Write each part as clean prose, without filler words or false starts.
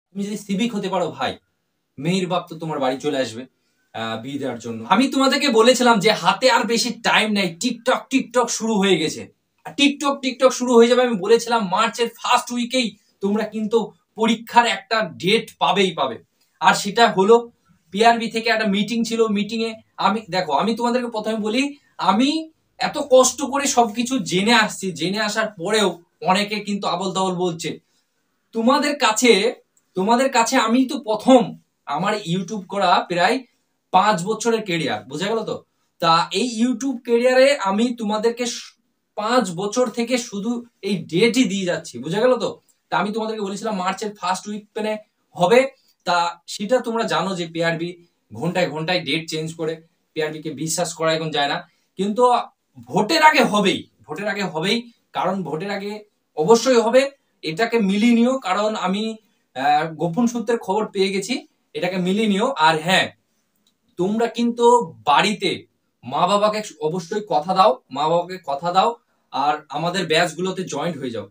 তুমি যদি সিভিক হতে পারো ভাই, মেয়ের বাপ তো তোমার বাড়ি চলে আসবে বিয়ে দেওয়ার জন্য। আমি তোমাদেরকে বলেছিলাম যে হাতে আর বেশি টাইম নেই, টিকটক টিকটক শুরু হয়ে গেছে। টিকটক টিকটক শুরু হয়ে যাবে, আমি বলেছিলাম মার্চের ফার্স্ট উইকেই তোমরা কিন্তু পরীক্ষার একটা ডেট পাবেই পাবে। আর সেটা হলো পিআরবি থেকে একটা মিটিং ছিল, মিটিং এ আমি দেখো, আমি তোমাদেরকে প্রথমে বলি, আমি এত কষ্ট করে সবকিছু জেনে আসছি, জেনে আসার পরেও অনেকে কিন্তু আবল তাবল বলছে। তোমাদের কাছে তোমাদের কাছে আমি তো প্রথম, আমার ইউটিউব করা প্রায় 5 বছরের কেরিয়ার, বোঝা গেল তো। তা এই ইউটিউব কেরিয়ারে আমি তোমাদেরকে 5 বছর থেকে শুধু এই ডেটই দিয়ে যাচ্ছি, বোঝা গেল তো। তা আমি তোমাদেরকে বলেছিলাম মার্চের ফার্স্ট উইক পেনে হবে। তা সেটা তোমরা জানো যে পিআরবি ঘন্টায় ঘন্টায় ডেট চেঞ্জ করে, পিআরবি কে বিশ্বাস করা এখন যায় না। কিন্তু ভোটের আগে হবেই, ভোটের আগে হবেই, কারণ ভোটের আগে অবশ্যই হবে। এটাকে মিলিয়ে নিও, কারণ আমি গোপন সূত্রের খবর পেয়ে গেছি, এটাকে মিলিয়ে নিও। আর হ্যাঁ, তোমরা কিন্তু বাড়িতে মা বাবাকে অবশ্যই কথা দাও, মা বাবাকে কথা দাও, আর আমাদের ব্যাচ গুলোতে জয়েন্ট হয়ে যাও।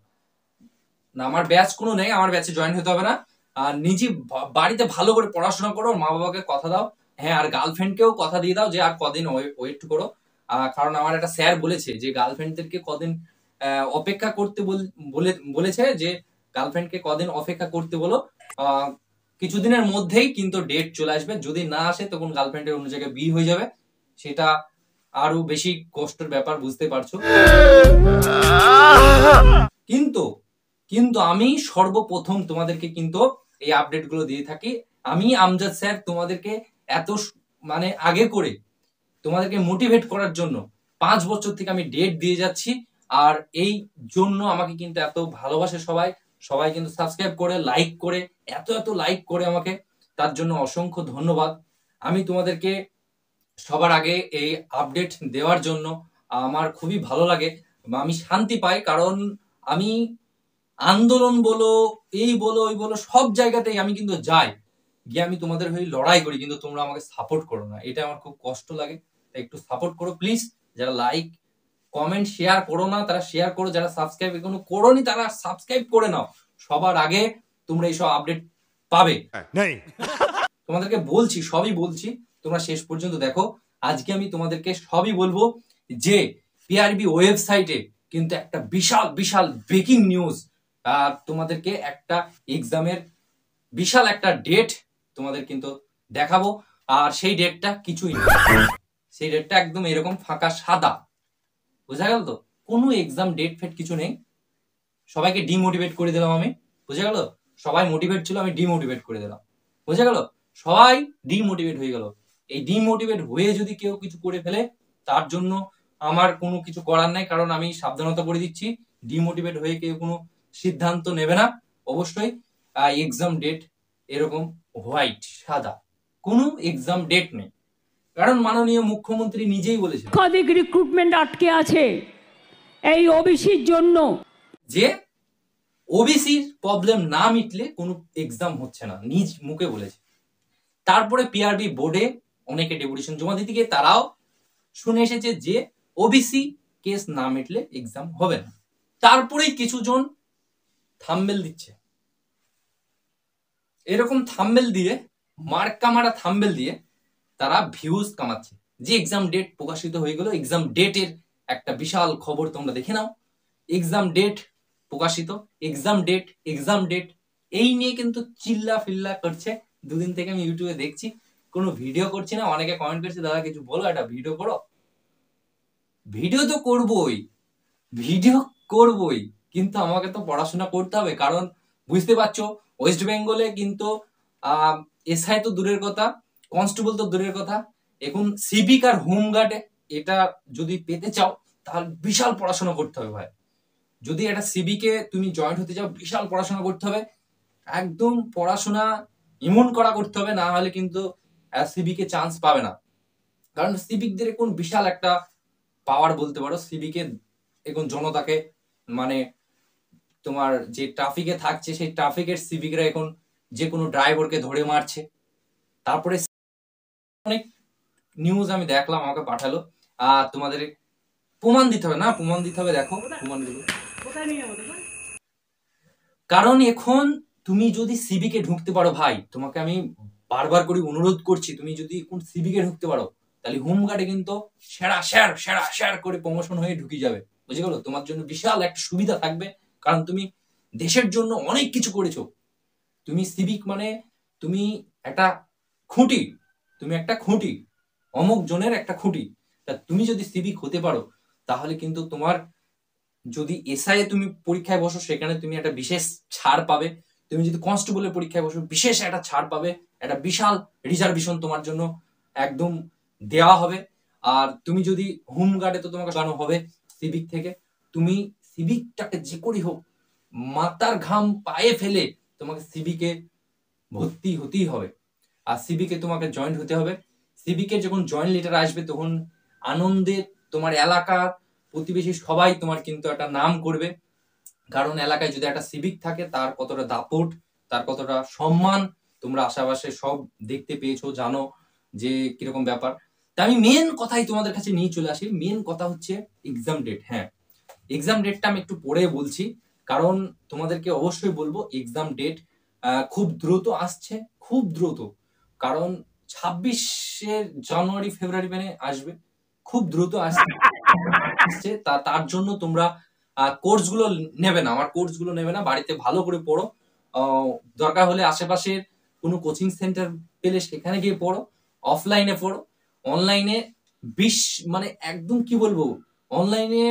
না, আমার ব্যাচ কোনো নেই, আমার ব্যাচে জয়েন হতে হবে না। আর নিজে বাড়িতে ভালো করে পড়াশোনা করো, মা বাবাকে কথা দাও। হ্যাঁ, আর গার্লফ্রেন্ডকেও কথা দিয়ে দাও যে আর কদিন ওয়েট করো। কারণ আমার একটা স্যার বলেছে যে গার্লফ্রেন্ডদেরকে কদিন অপেক্ষা করতে বলেছে যে গার্লফ্রেন্ডকে কদিন অপেক্ষা করতে বলো। কিছুদিনের মধ্যেই কিন্তু ডেট চলে আসবে, যদি না আসে তখন গার্লফ্রেন্ডের অন্য জায়গায় বিয়ে হয়ে যাবে। সেটা আরো বেশি কষ্টের ব্যাপার, বুঝতে পারছো। কিন্তু কিন্তু আমি সর্বপ্রথম তোমাদেরকে কিন্তু এই আপডেট গুলো দিয়ে থাকি। আমি আমজাদ স্যার তোমাদেরকে এত মানে আগে করে তোমাদেরকে মোটিভেট করার জন্য 5 বছর থেকে আমি ডেট দিয়ে যাচ্ছি। আর এই জন্য আমাকে কিন্তু এত ভালোবাসে সবাই, সবাই কিন্তু সাবস্ক্রাইব করে, লাইক করে, এত এত লাইক করে আমাকে, তার জন্য অসংখ্য ধন্যবাদ। আমি তোমাদেরকে সবার আগে এই আপডেট দেওয়ার জন্য আমার খুবই ভালো লাগে, আমি শান্তি পাই। কারণ আমি আন্দোলন বলো, এই বলো, ওই বলো, সব জায়গাতেই আমি কিন্তু যাই, গিয়ে আমি তোমাদের হয়ে লড়াই করি, কিন্তু তোমরা আমাকে সাপোর্ট করো না, এটা আমার খুব কষ্ট লাগে। তাই একটু সাপোর্ট করো প্লিজ। যারা লাইক কমেন্ট শেয়ার করো না তারা শেয়ার করো, যারা সাবস্ক্রাইব এখনো করোনি তারা সাবস্ক্রাইব করে নাও। সবার আগে তোমরা এইসব আপডেট পাবে। তোমাদেরকে বলছি, সবই বলছি, তোমরা শেষ পর্যন্ত দেখো। আজকে আমি তোমাদেরকে সবই বলবো যে পিআরবি ওয়েবসাইটে কিন্তু একটা বিশাল বিশাল ব্রেকিং নিউজ, তোমাদেরকে একটা এক্সামের বিশাল একটা ডেট তোমাদের কিন্তু দেখাবো। আর সেই ডেটটা কিছুই না, সেই ডেটটা একদম এরকম ফাঁকা সাদা, বোঝা গেল তো। কোনো এক্সাম ডেট ফেট কিছু নেই। সবাইকে ডিমোটিভেট করে দিলাম আমি, বুঝা গেল। সবাই মোটিভেট ছিল, আমি ডিমোটিভেট করে দিলাম, বুঝা গেল। সবাই ডিমোটিভেট হয়ে গেল। এই ডিমোটিভেট হয়ে যদি কেউ কিছু করে ফেলে তার জন্য আমার কোনো কিছু করার নাই, কারণ আমি সাবধানতা করে দিচ্ছি, ডিমোটিভেট হয়ে কেউ কোনো সিদ্ধান্ত নেবে না। অবশ্যই এক্সাম ডেট এরকম হোয়াইট সাদা, কোনো এক্সাম ডেট নেই, কারণ মাননীয় মুখ্যমন্ত্রী নিজেই বলেছেন একাধিক রিক্রুটমেন্ট আটকে আছে এই ওবিসির জন্য, যে ওবিসির প্রবলেম না মিটলে কোনো এক্সাম হচ্ছে না, নিজ মুখে বলেছে। তারপরে পিআরবি বোর্ডে অনেকে ডেপুটেশন জমা দিতে গিয়ে তারাও শুনে এসেছে যে ওবিসি কেস না মিটলে এক্সাম হবে না। তারপরেই কিছু জন থাম্বনেল দিচ্ছে, এরকম থাম্বনেল দিয়ে, মার্কা মারা থাম্বনেল দিয়ে তারা ভিউজ কামাচ্ছে যে এক্সাম ডেট প্রকাশিত হয়ে গেল। এক্সাম ডেটের একটা বিশাল খবর তোমরা দেখে নাও, এক্সাম ডেট প্রকাশিত, এক্সাম ডেট, এক্সাম ডেট, এই নিয়ে কিন্তু চিল্লা ফিল্লা করছে। দুদিন থেকে আমি ইউটিউবে দেখছি, কোনো ভিডিও করছি না। অনেকে কমেন্ট করছে দাদা কিছু বলো, একটা ভিডিও করো। ভিডিও তো করবই, ভিডিও করবই, কিন্তু আমাকে তো পড়াশোনা করতে হবে। কারণ বুঝতে পারছো ওয়েস্ট বেঙ্গলে কিন্তু এসআই তো দূরের কথা, কনস্টেবল তো দূরের কথা, এখন সিভিক আর হোমগার্ডে এটা যদি পেতে চাও তাহলে বিশাল পড়াশোনা করতে হবে ভাই। যদি একটা সিভিকে তুমি জয়েন্ট হতে চাও বিশাল পড়াশোনা করতে হবে, একদম পড়াশোনা এমন করা করতে হবে, না হলে কিন্তু সিভিকে চান্স পাবে না। কারণ সিভিকদের এখন বিশাল একটা পাওয়ার বলতে পারো। সিভিকে এখন জনতাকে মানে তোমার যে ট্রাফিকে থাকছে সেই ট্রাফিকের সিভিকরা এখন যে কোনো ড্রাইভারকে ধরে মারছে। তারপরে অনেক নিউজ আমি দেখলাম, আমাকে পাঠালো, আর তোমাদের প্রমাণ দিতে হবে না, প্রমাণ দিতে হবে, দেখো প্রমাণগুলো। কারণ এখন তুমি যদি সিভিকে ঢুকতে পারো ভাই, তোমাকে আমি বারবার করে অনুরোধ করছি, তুমি যদি কোন সিভিকে ঢুকতে পারো তাহলে হোমগার্ডে কিন্তু সেরা শেয়ার সেরা শেয়ার করে প্রমোশন হয়ে ঢুকে যাবে, বুঝে গেলো? তোমার জন্য বিশাল একটা সুবিধা থাকবে, কারণ তুমি দেশের জন্য অনেক কিছু করেছো। তুমি সিভিক মানে তুমি একটা খুঁটি, তুমি একটা খুঁটি, অমুক জনের একটা খুঁটি। তা তুমি যদি সিভিক হতে পারো তাহলে কিন্তু তোমার, যদি এসআই তুমি পরীক্ষায় বসো সেখানে তুমি একটা বিশেষ ছাড় পাবে, তুমি যদি কনস্টেবলের পরীক্ষায় বসো বিশেষ একটা ছাড় পাবে, একটা বিশাল রিজার্ভেশন তোমার জন্য একদম দেওয়া হবে। আর তুমি যদি হোমগার্ডে তো তোমাকে জানো হবে সিভিক থেকে, তুমি সিভিকটাকে যে করেই হোক মাথার ঘাম পায়ে ফেলে তোমাকে সিভিকে ভর্তি হতেই হবে। আর সিভিকে তোমাকে জয়েন্ট হতে হবে। সিভিকে যখন জয়েন্ট লেটার আসবে তখন আনন্দে তোমার এলাকার প্রতিবেশী সবাই তোমার কিন্তু একটা নাম করবে, কারণ এলাকায় যদি একটা সিভিক থাকে তার কতটা দাপট, তার কতটা সম্মান তোমরা আশেপাশে সব দেখতে পেয়েছো, জানো যে কিরকম ব্যাপার। তা আমি মেন কথাই তোমাদের কাছে নিয়ে চলে আসি। মেন কথা হচ্ছে এক্সাম ডেট। হ্যাঁ, এক্সাম ডেটটা আমি একটু পরে বলছি, কারণ তোমাদেরকে অবশ্যই বলবো এক্সাম ডেট খুব দ্রুত আসছে, খুব দ্রুত। কারণ 26শে জানুয়ারি ফেব্রুয়ারি মানে আসবে, খুব দ্রুত আসছে। তার জন্য তোমরা কোর্স গুলো নেবে না, আমার কোর্স গুলো নেবে না, বাড়িতে ভালো করে পড়ো। দরকার হলে আশেপাশের কোনো কোচিং সেন্টার পেলে সেখানে গিয়ে পড়ো, অফলাইনে পড়ো। অনলাইনে মানে একদম কি বলবো, অনলাইনে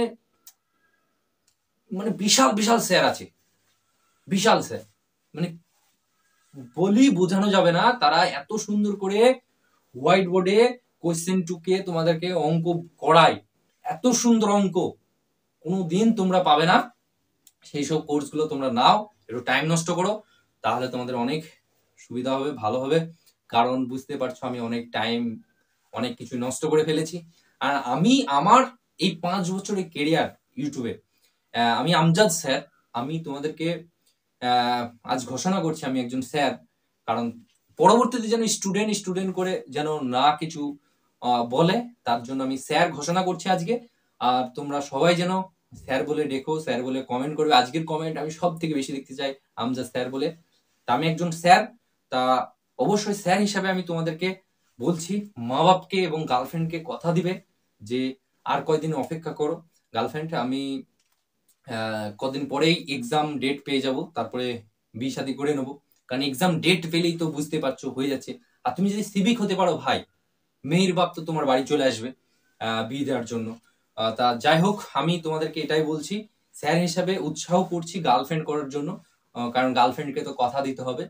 মানে বিশাল বিশাল স্যার আছে, বিশাল স্যার, মানে বলি বোঝানো যাবে না। তারা এত সুন্দর করে হোয়াইট বোর্ডে কোয়েশ্চেন টুকে তোমাদেরকে অঙ্ক করায়, এত সুন্দর অঙ্ক কোনোদিন তোমরা পাবে না। সেই সব কোর্স গুলো তোমরা নাও, একটু টাইম নষ্ট করো, তাহলে তোমাদের অনেক সুবিধা হবে, ভালো হবে। কারণ বুঝতে পারছো আমি অনেক টাইম, অনেক কিছু নষ্ট করে ফেলেছি। আর আমি আমার এই 5 বছরের কেরিয়ার ইউটিউবে, আমি আমজাদ স্যার, আমি তোমাদেরকে আজ ঘোষণা করছি আমি একজন স্যার। কারণ পরবর্তীতে যেন স্টুডেন্ট স্টুডেন্ট করে যেন না কিছু বলে, তার জন্য আমি স্যার ঘোষণা করছি আজকে। আর তোমরা সবাই যেন স্যার বলে ডেকো, স্যার বলে কমেন্ট করবে। আজকের কমেন্ট আমি সব থেকে বেশি দেখতে চাই আমজাদ স্যার বলে। তা আমি একজন স্যার, তা অবশ্যই স্যার হিসাবে আমি তোমাদেরকে বলছি, মা বাপকে এবং গার্লফ্রেন্ডকে কথা দিবে যে আর কয়দিন অপেক্ষা করো। গার্লফ্রেন্ড, আমি কদিন পরেই এক্সাম ডেট পেয়ে যাব, তারপরে বিয়ে শাদী করে নেবো। কারণ এক্সাম ডেট পেলেই তো বুঝতে পারছো হয়ে যাচ্ছে। আর তুমি যদি সিভিক হতে পারো ভাই, মেয়ের বাপ তো তোমার বাড়ি চলে আসবে বিয়ে দেওয়ার জন্য। তা যাই হোক, আমি তোমাদেরকে এটাই বলছি, স্যার হিসাবে উৎসাহ করছি গার্লফ্রেন্ড করার জন্য। কারণ গার্লফ্রেন্ডকে তো কথা দিতে হবে,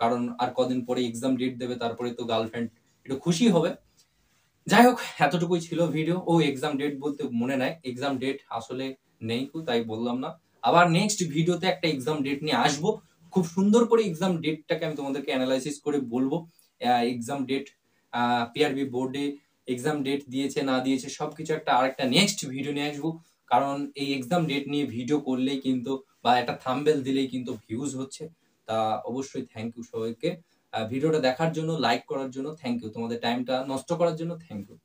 কারণ আর কদিন পরে এক্সাম ডেট দেবে, তারপরে তো গার্লফ্রেন্ড একটু খুশি হবে। যাই হোক, এতটুকুই ছিল ভিডিও। ও এক্সাম ডেট বলতে মনে নাই, এক্সাম ডেট আসলে নেই, তাই বললাম না। আবার নেক্সট ভিডিওতে একটা এক্সাম ডেট নিয়ে আসবো, খুব সুন্দর করে এক্সাম ডেটটাকে আমি তোমাদেরকে অ্যানালাইসিস করে বলবো। এক্সাম ডেট, পিআরবি বোর্ডে এক্সাম ডেট দিয়েছে না দিয়েছে সবকিছু একটা আরেকটা নেক্সট ভিডিও নিয়ে আসবো। কারণ এই এক্সাম ডেট নিয়ে ভিডিও করলেই কিন্তু, বা একটা থাম্বনেল দিলেই কিন্তু ভিউজ হচ্ছে। তা অবশ্যই থ্যাংক ইউ সবাইকে ভিডিওটা দেখার জন্য, লাইক করার জন্য থ্যাংক ইউ, তোমাদের টাইমটা নষ্ট করার জন্য থ্যাংক ইউ।